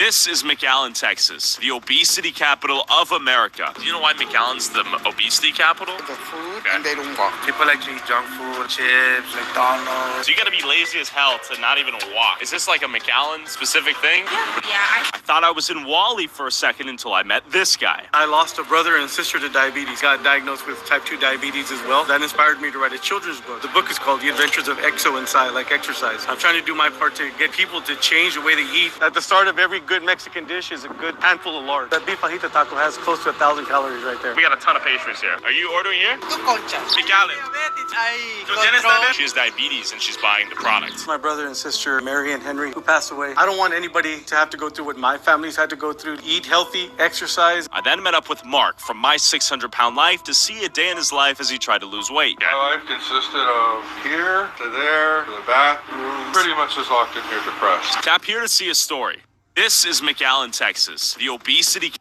This is McAllen, Texas, the obesity capital of America. Do you know why McAllen's the obesity capital? The food, and they don't walk. People like to eat junk food, chips, McDonald's. So you gotta be lazy as hell to not even walk. Is this like a McAllen specific thing? Yeah. I thought I was in Wally for a second until I met this guy. I lost a brother and sister to diabetes. Got diagnosed with type 2 diabetes as well. That inspired me to write a children's book. The book is called The Adventures of Exo Inside, like exercise. I'm trying to do my part to get people to change the way they eat. At the start of every good Mexican dish is a good handful of lard. That beef fajita taco has close to 1,000 calories right there. We got a ton of pastries here. Are you ordering here? Two conchas. McAllen. Control. She has diabetes and she's buying the product. My brother and sister, Mary and Henry, who passed away. I don't want anybody to have to go through what my family's had to go through. Eat healthy, exercise. I then met up with Mark from My 600-Pound Life to see a day in his life as he tried to lose weight. My life consisted of here to there to the bathroom, pretty much just locked in here depressed. Tap here to see a story. This is McAllen, Texas, the obesity.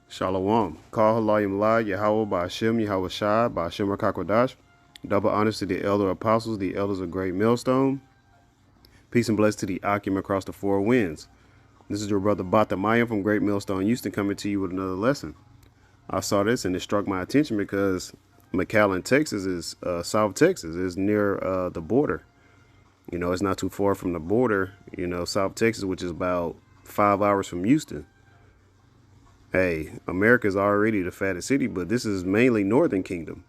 Shalom. Call Halayim La, Yahweh Ba'ashem, Yahweh Shai, Ba'ashem Rakakwadash. Double honors to the elder apostles, the elders of Great Millstone. Peace and blessings to the Akim across the four winds. This is your brother Batamayim from Great Millstone, Houston, coming to you with another lesson. I saw this and it struck my attention because McAllen, Texas is South Texas. It's near the border. You know, it's not too far from the border, you know, South Texas, which is about 5 hours from Houston. Hey, America's already the fattest city, but this is mainly Northern Kingdom.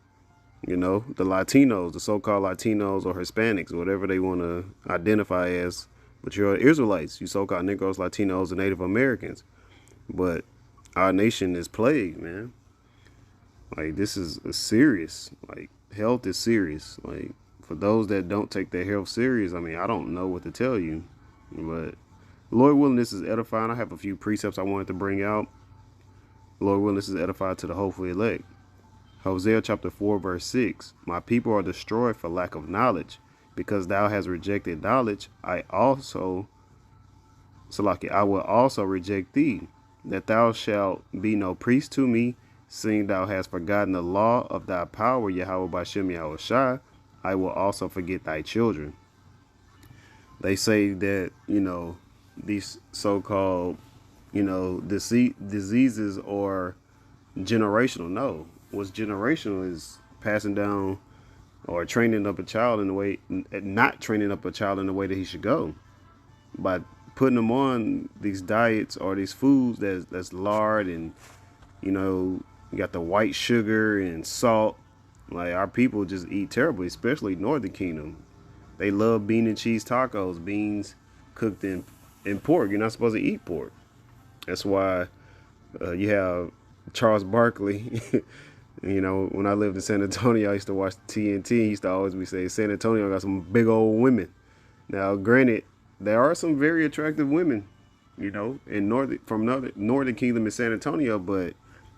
You know, the Latinos, the so-called Latinos or Hispanics, whatever they want to identify as. But you're Israelites, you so-called Negroes, Latinos, and Native Americans. But our nation is plagued, man. Like, this is serious. Like, health is serious. Like, for those that don't take their health serious, I mean, I don't know what to tell you. But Lord willing, this is edifying. I have a few precepts I wanted to bring out. Lord willing, this is edifying to the hopefully elect. Hosea chapter 4, verse 6. My people are destroyed for lack of knowledge. Because thou hast rejected knowledge, I will also reject thee, that thou shalt be no priest to me, seeing thou hast forgotten the law of thy power, Yahweh Ba'ashem Yahweh Shai, I will also forget thy children. They say that, you know, these so-called, you know, diseases are generational. No, what's generational is passing down or training up a child in the way, not training up a child in the way that he should go. By putting them on these diets or these foods that's lard and, you know, you got the white sugar and salt. Like, our people just eat terribly, especially Northern Kingdom. They love bean and cheese tacos, beans cooked in pork. You're not supposed to eat pork. That's why you have Charles Barkley. You know, when I lived in San Antonio, I used to watch TNT. He used to always be saying, San Antonio got some big old women. Now, granted, there are some very attractive women, you know, in Northern Kingdom in San Antonio, but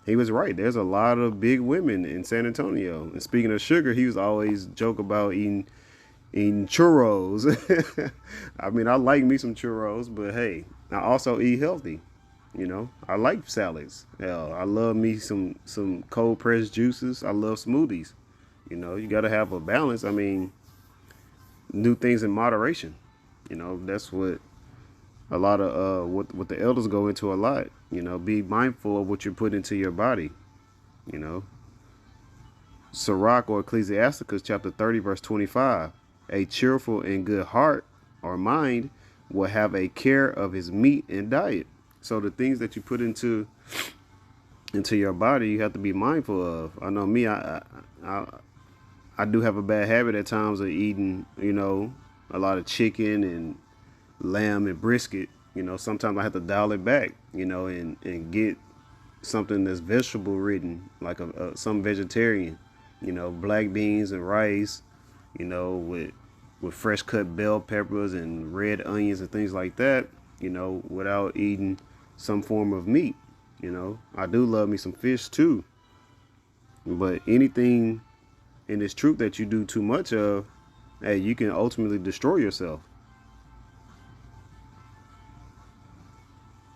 he was right. There's a lot of big women in San Antonio. And speaking of sugar, he was always joke about eating churros. I mean, I like me some churros, but hey, I also eat healthy. You know, I like salads. Hell, I love me some cold pressed juices. I love smoothies. You know, you got to have a balance. I mean, do things in moderation. You know, that's what a lot of what the elders go into a lot. You know, be mindful of what you put into your body. You know, Sirach or Ecclesiasticus chapter 30 verse 25. A cheerful and good heart or mind will have a care of his meat and diet. So the things that you put into your body, you have to be mindful of. I know me, I do have a bad habit at times of eating, you know, a lot of chicken and lamb and brisket. You know, sometimes I have to dial it back, you know, and get something that's vegetable ridden, like some vegetarian, you know, black beans and rice, you know, with fresh cut bell peppers and red onions and things like that, you know, without eating some form of meat. You know, I do love me some fish too, but anything in this truth that you do too much of, hey, you can ultimately destroy yourself.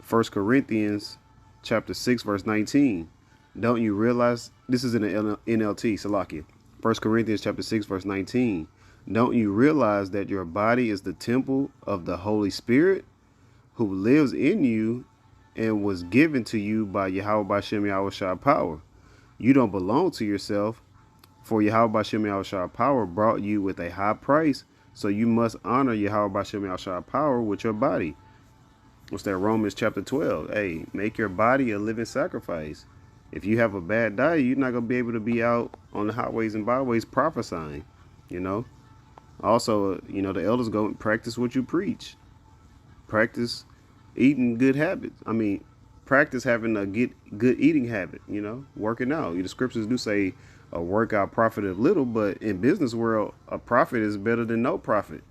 1 Corinthians chapter 6 verse 19. Don't you realize, this is in the NLT, Salakia. 1 Corinthians chapter 6 verse 19. Don't you realize that your body is the temple of the Holy Spirit who lives in you and was given to you by Yahweh Bashem Yahushua power. You don't belong to yourself, for Yahweh Bashem Yahushua power brought you with a high price, so you must honor Yahweh Bashem Yahushua power with your body. What's that? Romans chapter 12. Hey, make your body a living sacrifice. If you have a bad diet, you're not going to be able to be out on the highways and byways prophesying, you know. Also, you know, the elders go and practice what you preach. Practice eating good habits. I mean, practice having a good eating habit, you know, working out. The scriptures do say a workout profiteth little, but in business world, a profit is better than no profit.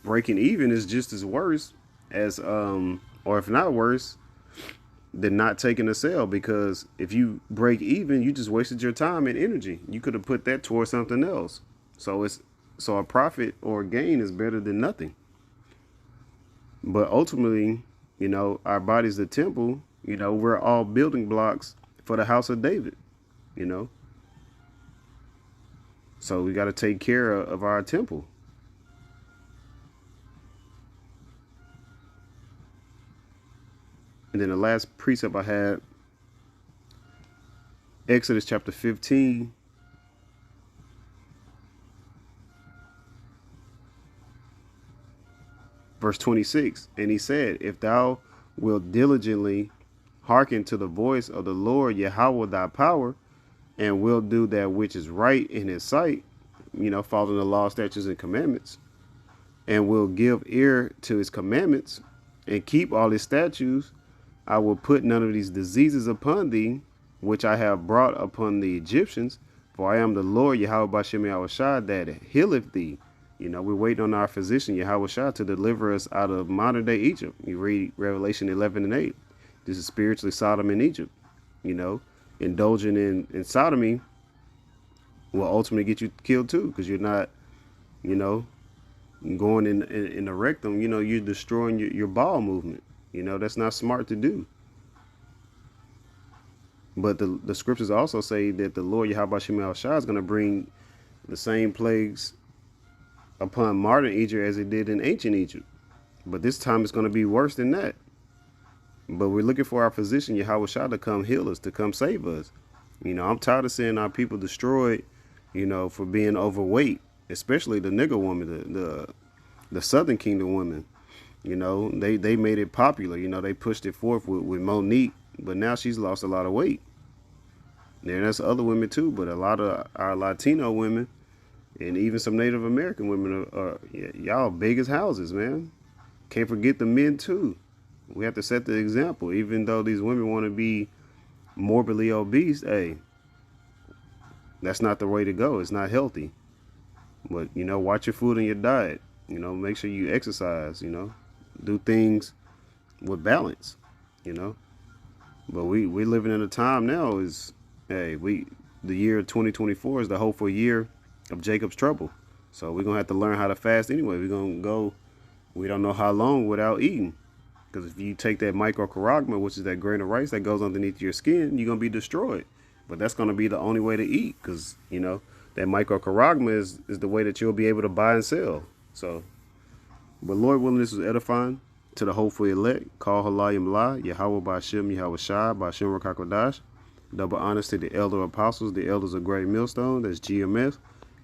Breaking even is just as worse as, or if not worse, than not taking a sale, because if you break even, you just wasted your time and energy. You could have put that towards something else. So a profit or a gain is better than nothing. But ultimately, you know, our body's the temple. You know, we're all building blocks for the house of David, you know. So we got to take care of our temple. And then the last precept I had, Exodus chapter 15. Verse 26. And he said, if thou wilt diligently hearken to the voice of the Lord Yahweh thy power, and will do that which is right in his sight, you know, following the law, statutes, and commandments, and will give ear to his commandments, and keep all his statutes, I will put none of these diseases upon thee, which I have brought upon the Egyptians, for I am the Lord Yahweh Bashem Yahushua that healeth thee. You know, we're waiting on our physician Yahushua to deliver us out of modern day Egypt. You read Revelation 11 and 8. This is spiritually Sodom and Egypt. You know, indulging in sodomy will ultimately get you killed too, because you're not, you know, going in the rectum. You know, you're destroying your bowel movement. You know, that's not smart to do. But the scriptures also say that the Lord Yahweh Shema Shah is going to bring the same plagues upon modern Egypt as it did in ancient Egypt. But this time it's going to be worse than that. But we're looking for our physician Yahweh Shah to come heal us, to come save us. You know, I'm tired of seeing our people destroyed, you know, for being overweight, especially the nigger woman, the Southern Kingdom women. You know, they made it popular. You know, they pushed it forth with Monique, but now she's lost a lot of weight. And there's other women too, but a lot of our Latino women and even some Native American women are y'all big as houses, man. Can't forget the men too. We have to set the example. Even though these women want to be morbidly obese, hey, that's not the way to go. It's not healthy. But, you know, watch your food and your diet. You know, make sure you exercise, you know. Do things with balance, you know. But we're living in a time now is, hey, the year 2024 is the hopeful year of Jacob's trouble. So we're going to have to learn how to fast anyway. We're going to go, we don't know how long without eating. Because if you take that microcaragma, which is that grain of rice that goes underneath your skin, you're going to be destroyed. But that's going to be the only way to eat, because, you know, that microcaragma is the way that you'll be able to buy and sell. So, but Lord willing, this was edifying to the hopeful elect. Call Halayim La, Yahweh Bashem, Yahweh Shai, Bashem Rakakwadash. Double honors to the elder apostles, the elders of Great Millstone, that's GMS.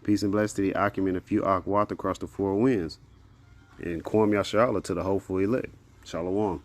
Peace and blessings to the Akim and a few Akwat across the four winds. And Kwam Yashala to the hopeful elect. Shalom.